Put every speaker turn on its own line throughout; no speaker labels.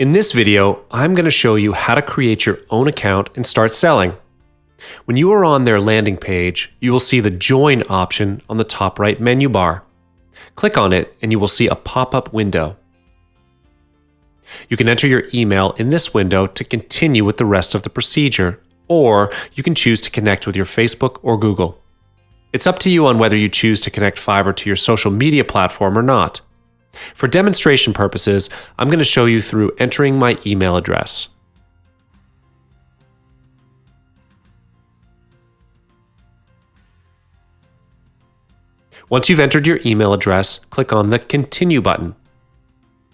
In this video, I'm going to show you how to create your own account and start selling. When you are on their landing page, you will see the Join option on the top right menu bar. Click on it and you will see a pop-up window. You can enter your email in this window to continue with the rest of the procedure, or you can choose to connect with your Facebook or Google. It's up to you on whether you choose to connect Fiverr to your social media platform or not. For demonstration purposes, I'm going to show you through entering my email address. Once you've entered your email address, click on the Continue button.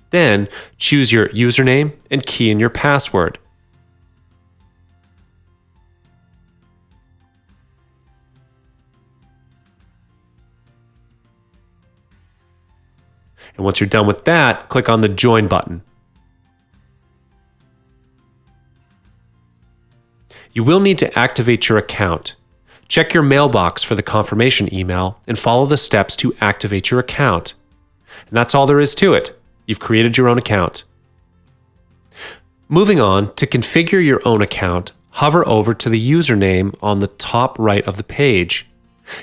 Then, choose your username and key in your password. And once you're done with that, click on the Join button. You will need to activate your account. Check your mailbox for the confirmation email and follow the steps to activate your account. And that's all there is to it. You've created your own account. Moving on, to configure your own account, hover over to the username on the top right of the page.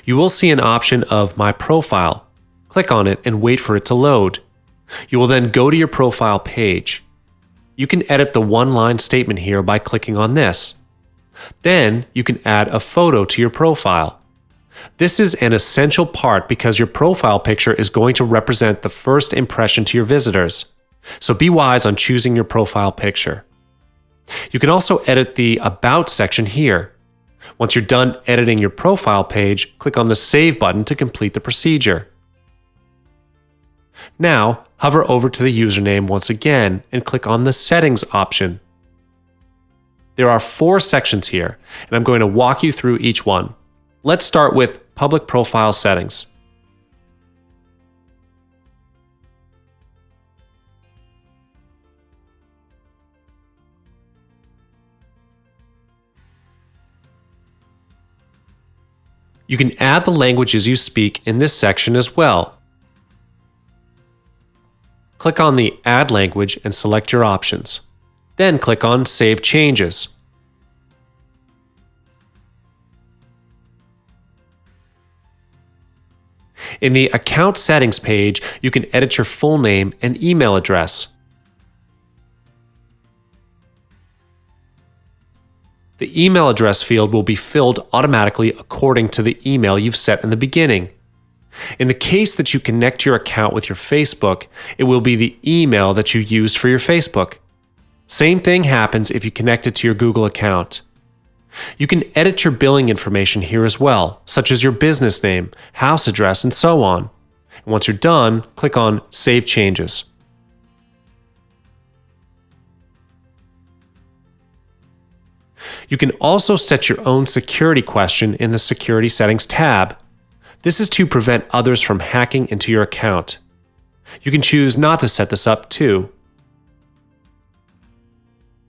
You will see an option of My Profile. Click on it and wait for it to load. You will then go to your profile page. You can edit the one-line statement here by clicking on this. Then you can add a photo to your profile. This is an essential part because your profile picture is going to represent the first impression to your visitors. So be wise on choosing your profile picture. You can also edit the About section here. Once you're done editing your profile page, click on the Save button to complete the procedure. Now, hover over to the username once again and click on the Settings option. There are 4 sections here, and I'm going to walk you through each one. Let's start with Public Profile Settings. You can add the languages you speak in this section as well. Click on the Add Language and select your options. Then click on Save Changes. In the Account Settings page, you can edit your full name and email address. The email address field will be filled automatically according to the email you've set in the beginning. In the case that you connect your account with your Facebook, it will be the email that you used for your Facebook. Same thing happens if you connect it to your Google account. You can edit your billing information here as well, such as your business name, house address, and so on. And once you're done, click on Save Changes. You can also set your own security question in the Security Settings tab. This is to prevent others from hacking into your account. You can choose not to set this up too.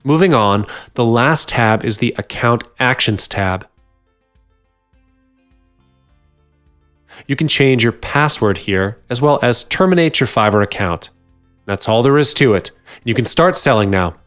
Moving on, the last tab is the Account Actions tab. You can change your password here, as well as terminate your Fiverr account. That's all there is to it. You can start selling now.